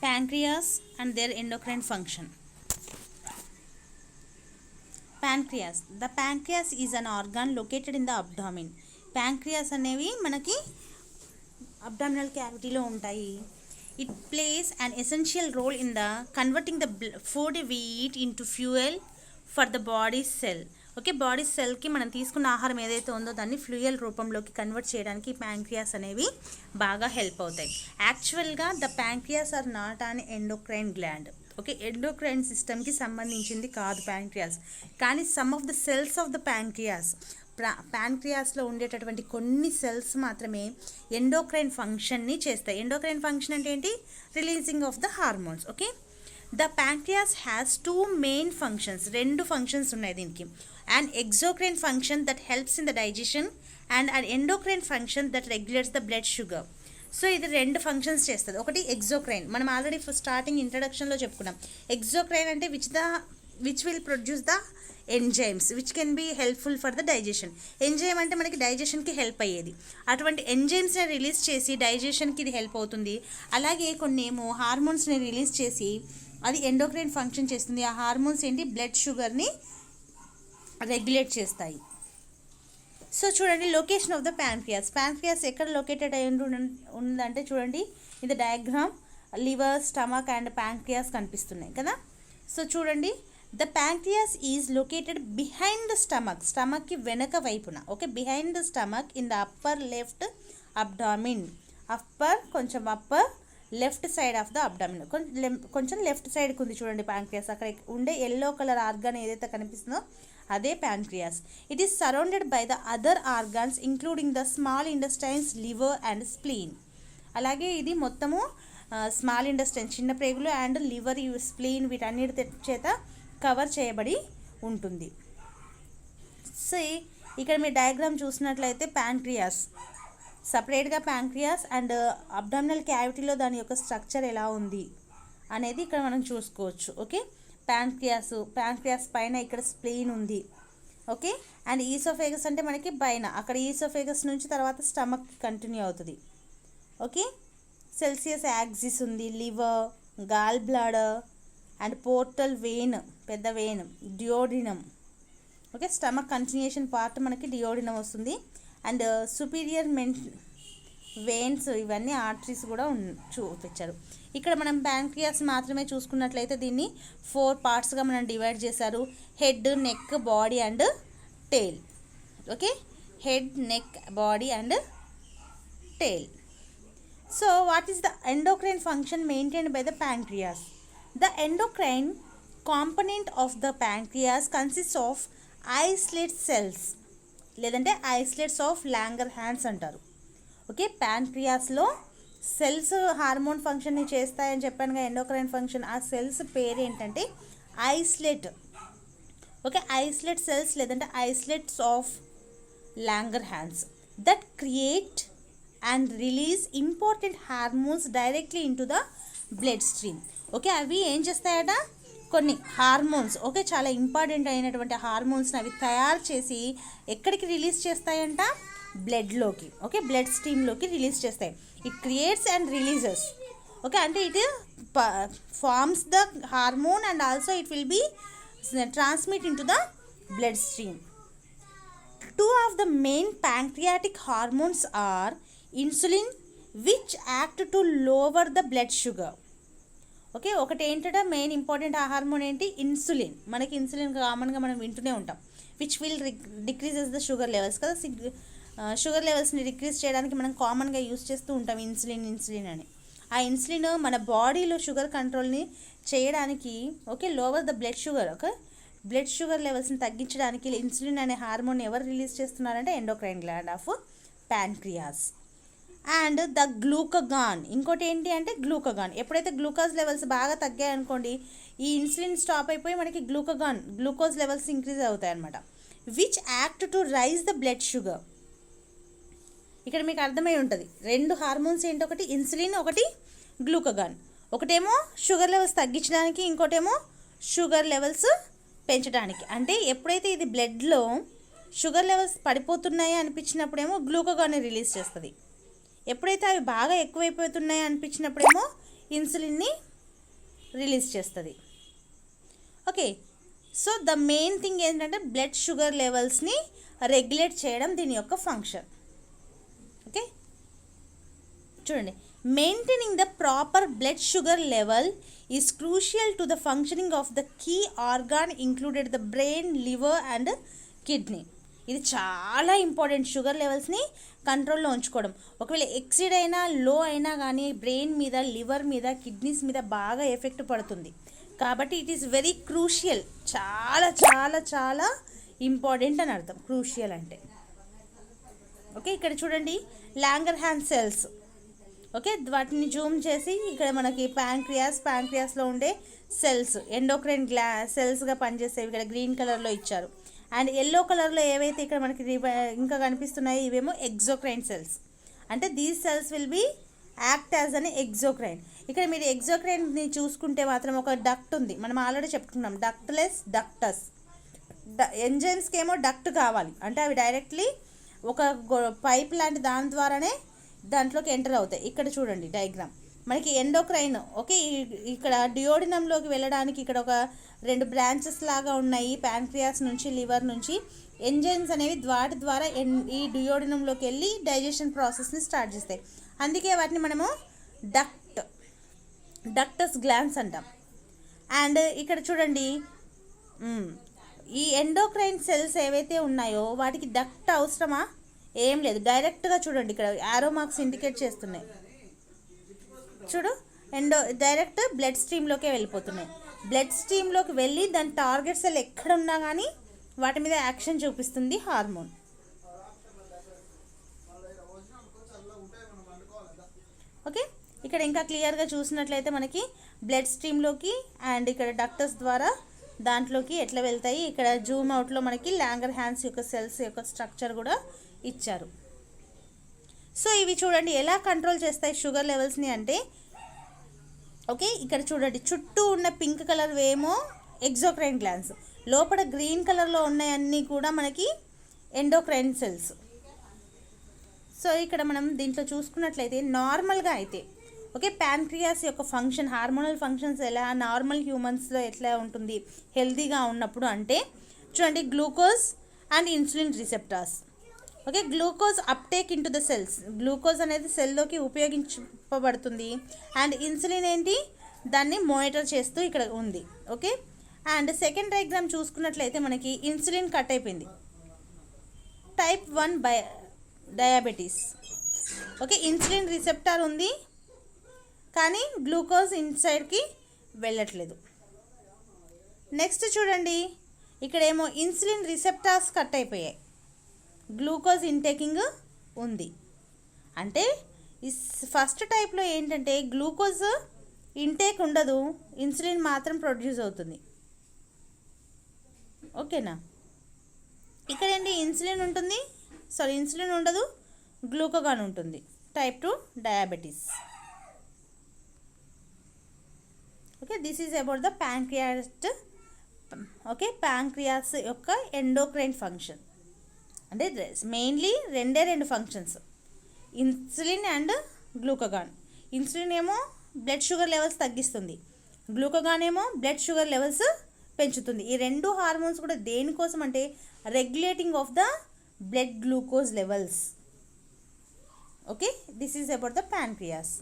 Pancreas and their endocrine function. Pancreas. The pancreas is an organ located in the abdomen. Pancreas అనేవి మనకి abdominal cavity లో ఉంటాయి. It plays an essential role in the converting the food we eat into fuel for the body cell. Okay, body సెల్కి మనం తీసుకున్న ఆహారం ఏదైతే ఉందో దాన్ని ఫ్లూయల్ రూపంలోకి కన్వర్ట్ చేయడానికి ప్యాంక్రియాస్ అనేవి బాగా హెల్ప్ అవుతాయి. యాక్చువల్గా the pancreas are not an endocrine gland. Okay, endocrine సిస్టమ్కి సంబంధించింది కాదు ప్యాంక్రియాస్. కానీ some of the cells of the ప్యాంక్రియాస్లో ఉండేటటువంటి కొన్ని సెల్స్ మాత్రమే ఎండోక్రైన్ ఫంక్షన్ని చేస్తాయి. ఎండోక్రైన్ ఫంక్షన్ అంటే ఏంటి? Releasing of the hormones. Okay, the pancreas has two main functions. రెండు ఫంక్షన్స్ ఉన్నాయి దీనికి. And exocrine function that helps in the digestion and and endocrine function that regulates the blood sugar. So ఇది రెండు functions చేస్తుంది. ఒకటి exocrine, మనం already starting ఇంట్రడక్షన్లో చెప్పుకున్నాం. Exocrine అంటే which will produce the enzymes which can be helpful for the digestion. Enzyme అంటే మనకి డైజెషన్కి హెల్ప్ అయ్యేది. అటువంటి ఎంజైమ్స్ని రిలీజ్ చేసి డైజెషన్కి ఇది హెల్ప్ అవుతుంది. అలాగే కొన్ని ఏమో హార్మోన్స్ని రిలీజ్ చేసి అది ఎండోక్రైన్ ఫంక్షన్ చేస్తుంది. ఆ హార్మోన్స్ ఏంటి? బ్లడ్ షుగర్ని రెగ్యులేట్ చేస్తాయి. సో చూడండి, లొకేషన్ ఆఫ్ ద ప్యాంక్రియాస్ ఎక్కడ లొకేటెడ్ అయి ఉందంటే చూడండి, ఇది diagram liver, stomach and pancreas కనిపిస్తున్నాయి కదా. సో చూడండి, the pancreas is located behind the స్టమక్కి వెనక వైపున. Okay, behind the stomach in the upper left abdomen. కొంచెం upper left side of the abdomen, కొంచెం లెఫ్ట్ సైడ్కి ఉంది చూడండి ప్యాంక్రియాస్. అక్కడ ఉండే ఎల్లో కలర్ ఆర్గాన్ ఏదైతే కనిపిస్తుందో అదే pancreas. It is surrounded by the other organs including the small intestines, liver and spleen. అలాగే ఇది మొత్తము స్మాల్ ఇంటెస్టైన్, చిన్న ప్రేగులు అండ్ లివర్, స్ప్లీన్ వీటన్నిటి చేత కవర్ చేయబడి ఉంటుంది. సో ఇక్కడ మీరు డయాగ్రామ్ చూసినట్లయితే ప్యాంక్రియాస్ సపరేట్గా ప్యాంక్రియాస్ అండ్ అబ్డామినల్ క్యావిటీలో దాని యొక్క స్ట్రక్చర్ ఎలా ఉంది అనేది ఇక్కడ మనం చూసుకోవచ్చు. ఓకే, ప్యాంక్రియాస్ పైన ఇక్కడ స్ప్లీన్ ఉంది. ఓకే, అండ్ ఈసోఫేగస్ అంటే మనకి పైన, అక్కడ ఈసోఫేగస్ నుంచి తర్వాత స్టమక్ కంటిన్యూ అవుతుంది. ఓకే, సెల్సియస్ యాక్సిస్ ఉంది, liver, gall bladder and portal vein, పెద్ద vein, duodenum. Okay, stomach continuation part మనకి డియోడినం వస్తుంది. అండ్ సుపీరియర్ వెయిన్స్, ఇవన్నీ ఆర్టరీస్ కూడా చూపించారు. ఇక్కడ మనం ప్యాంక్రియాస్ మాత్రమే చూసుకున్నట్లయితే దీన్ని 4 పార్ట్స్గా మనం డివైడ్ చేశారు. Head, neck, body and tail. Okay, head, neck, body and tail. So what is the endocrine function maintained by the pancreas? The endocrine component of the pancreas consist of islet cells, లేదంటే islets of Langerhans అంటారు. Okay, ప్యాంక్రియాస్లో cells hormone ఫంక్షన్ని చేస్తాయని చెప్పానుగా, endocrine function. ఆ cells పేరు ఏంటంటే ఐస్లేట్. Okay, islet cells లేదంటే islets of Langerhans that create and release important hormones directly into the blood stream. Okay, అవి ఏం చేస్తాయట? కొన్ని హార్మోన్స్, ఓకే, చాలా ఇంపార్టెంట్ అయినటువంటి హార్మోన్స్ని అవి తయారు చేసి ఎక్కడికి రిలీజ్ చేస్తాయంట? బ్లడ్లోకి. ఓకే, బ్లడ్ స్ట్రీమ్లోకి రిలీజ్ చేస్తాయి. It creates and releases. Okay, అంటే it forms the hormone and also it will be transmit into the blood stream. 2 of the main pancreatic hormones are insulin, which act to lower the blood sugar. Okay, ఒకటి ఏంటంటే main important ఆ hormone ఏంటి? Insulin. మనకి insulin కామన్గా మనం వింటూనే ఉంటాం. Which will decreases the sugar levels కదా. షుగర్ లెవెల్స్ని డిక్రీజ్ చేయడానికి మనం కామన్గా యూస్ చేస్తూ ఉంటాం ఇన్సులిన్ అని. ఆ ఇన్సులిన్ మన బాడీలో షుగర్ కంట్రోల్ని చేయడానికి, okay, lower the blood sugar. Okay, blood sugar లెవెల్స్ని తగ్గించడానికి ఇన్సులిన్ అనే హార్మోన్ ఎవరు రిలీజ్ చేస్తున్నారంటే endocrine gland of pancreas. And the glucagon, ఇంకోటి ఏంటి అంటే గ్లూకగాన్. ఎప్పుడైతే గ్లూకోజ్ లెవెల్స్ బాగా తగ్గాయి అనుకోండి, ఈ ఇన్సులిన్ స్టాప్ అయిపోయి మనకి గ్లూకోజ్ లెవెల్స్ ఇంక్రీజ్ అవుతాయి అనమాట. Which act to raise the blood sugar. ఇక్కడ మీకు అర్థమై ఉంటుంది, రెండు హార్మోన్స్ ఏంటి? ఒకటి ఇన్సులిన్, ఒకటి గ్లూకగాన్. ఒకటేమో షుగర్ లెవెల్స్ తగ్గించడానికి, ఇంకోటేమో షుగర్ లెవెల్స్ పెంచడానికి. అంటే ఎప్పుడైతే ఇది బ్లడ్లో షుగర్ లెవెల్స్ పడిపోతున్నాయి అనిపించినప్పుడేమో గ్లూకగాన్ని రిలీజ్ చేస్తుంది. ఎప్పుడైతే అవి బాగా ఎక్కువైపోతున్నాయి అనిపించినప్పుడేమో ఇన్సులిన్ని రిలీజ్ చేస్తుంది. Okay, so the main thing ఏంటంటే బ్లడ్ షుగర్ లెవెల్స్ని రెగ్యులేట్ చేయడం దీని యొక్క ఫంక్షన్. ఓకే, చూడండి, maintaining the proper blood sugar level is crucial to the functioning of the key organ included the brain, liver and kidney. ఇది చాలా important, sugar లెవెల్స్ని కంట్రోల్లో ఉంచుకోవడం. ఒకవేళ ఎక్సిడ్ అయినా లో అయినా కానీ బ్రెయిన్ మీద, లివర్ మీద, కిడ్నీస్ మీద బాగా ఎఫెక్ట్ పడుతుంది. కాబట్టి ఇట్ ఈస్ వెరీ క్రూషియల్, చాలా చాలా చాలా ఇంపార్టెంట్ అని అర్థం క్రూషియల్ అంటే. ఓకే, ఇక్కడ చూడండి లాంగర్హాన్స్ సెల్స్. ఓకే, వాటిని జూమ్ చేసి ఇక్కడ మనకి ప్యాంక్రియాస్లో ఉండే సెల్స్ ఎండోక్రైన్ సెల్స్గా పనిచేసేవి ఇక్కడ గ్రీన్ కలర్లో ఇచ్చారు. అండ్ ఎల్లో కలర్లో ఏవైతే ఇక్కడ మనకి ఇంకా కనిపిస్తున్నాయో ఇవేమో ఎగ్జోక్రైన్ సెల్స్. అంటే these cells will be act as అని ఎగ్జోక్రైన్. ఇక్కడ మీరు ఎగ్జోక్రైన్ని చూసుకుంటే మాత్రం ఒక డక్ట్ ఉంది, మనం ఆల్రెడీ చెప్పుకున్నాం డక్ట్లెస్, డక్టస్. ఎంజైమ్స్కి ఏమో డక్ట్ కావాలి, అంటే అవి డైరెక్ట్లీ ఒక పైప్ లాంటి దాని ద్వారానే దాంట్లోకి ఎంటర్ అవుతాయి. ఇక్కడ చూడండి డయాగ్రామ్, మనకి ఎండోక్రైన్. ఓకే, ఇక్కడ డియోడినంలోకి వెళ్ళడానికి ఇక్కడ ఒక 2 బ్రాంచెస్ లాగా ఉన్నాయి, ప్యాంక్రియాస్ నుంచి, లివర్ నుంచి. ఎంజైమ్స్ అనేవి వాటి ద్వారా ఈ డియోడినంలోకి వెళ్ళి డైజెషన్ ప్రాసెస్ని స్టార్ట్ చేస్తాయి. అందుకే వాటిని మనము డక్టస్ గ్లాండ్స్ అంటాం. అండ్ ఇక్కడ చూడండి, ఈ ఎండోక్రైన్ సెల్స్ ఏవైతే ఉన్నాయో వాటికి డక్ట్ అవసరమా? ఏం లేదు, డైరెక్ట్గా చూడండి ఇక్కడ యారో మార్క్స్ ఇండికేట్ చేస్తున్నాయి చూడు, డైరెక్ట్ బ్లడ్ స్ట్రీమ్లోకే వెళ్ళిపోతున్నాయి. బ్లడ్ స్ట్రీమ్లోకి వెళ్ళి దాని టార్గెట్ సెల్ ఎక్కడ ఉన్నా కానీ వాటి మీద యాక్షన్ చూపిస్తుంది హార్మోన్. ఓకే, ఇక్కడ ఇంకా క్లియర్గా చూసినట్లయితే మనకి బ్లడ్ స్ట్రీమ్లోకి అండ్ ఇక్కడ డక్టస్ ద్వారా దాంట్లోకి ఎట్లా వెళ్తాయి. ఇక్కడ జూమ్ అవుట్లో మనకి లాంగర్హాన్స్ యొక్క సెల్స్ యొక్క స్ట్రక్చర్ కూడా ఇచ్చారు. సో ఇవి చూడండి ఎలా కంట్రోల్ చేస్తాయి షుగర్ లెవెల్స్ని అంటే, ఓకే ఇక్కడ చూడండి చుట్టూ ఉన్న పింక్ కలర్ ఏమో ఎగ్జోక్రైన్ గ్లాండ్స్, లోపల గ్రీన్ కలర్లో ఉన్నాయన్నీ కూడా మనకి ఎండోక్రైన్ సెల్స్. సో ఇక్కడ మనం దీంట్లో చూసుకున్నట్లయితే నార్మల్గా అయితే ఓకే ప్యాంక్రియాస్ యొక్క ఫంక్షన్, హార్మోనల్ ఫంక్షన్స్ ఎలా నార్మల్ హ్యూమన్స్లో ఎట్లా ఉంటుంది హెల్తీగా ఉన్నప్పుడు అంటే చూడండి, glucose and insulin receptors. Okay, glucose uptake into the cells, glucose అనేది సెల్లోకి ఉపయోగించబడుతుంది. అండ్ ఇన్సులిన్ ఏంటి, దాన్ని మానిటర్ చేస్తూ ఇక్కడ ఉంది. ఓకే, అండ్ సెకండ్ డయాగ్రామ్ చూసుకున్నట్లయితే మనకి ఇన్సులిన్ కట్ అయిపోయింది, type 1 diabetes. Okay, insulin receptor ఉంది కానీ గ్లూకోజ్ ఇన్సైడ్కి వెళ్ళట్లేదు. నెక్స్ట్ చూడండి, ఇక్కడేమో ఇన్సులిన్ రిసెప్టార్స్ కట్ అయిపోయాయి, గ్లూకోజ్ ఇంటేకింగ్ ఉంది. అంటే ఈ ఫస్ట్ టైప్లో ఏంటంటే గ్లూకోజ్ ఇంటేక్ ఉండదు, ఇన్సులిన్ మాత్రం ప్రొడ్యూస్ అవుతుంది. ఓకేనా, ఇక్కడ ఏంటి ఇన్సులిన్ ఉంటుంది, ఇన్సులిన్ ఉండదు, గ్లూకోగాన్ ఉంటుంది, type 2 diabetes. Okay, this is about the pancreas. Okay, pancreas యొక్క ఎండోక్రైన్ ఫంక్షన్ అంటే mainly 2 functions, insulin and glucagon. Insulin ఏమో బ్లడ్ షుగర్ లెవెల్స్ తగ్గిస్తుంది, గ్లూకోగాన్ ఏమో బ్లడ్ షుగర్ లెవెల్స్ పెంచుతుంది. ఈ 2 హార్మోన్స్ కూడా దేనికోసం అంటే regulating of the blood glucose levels. Okay, this is about the pancreas.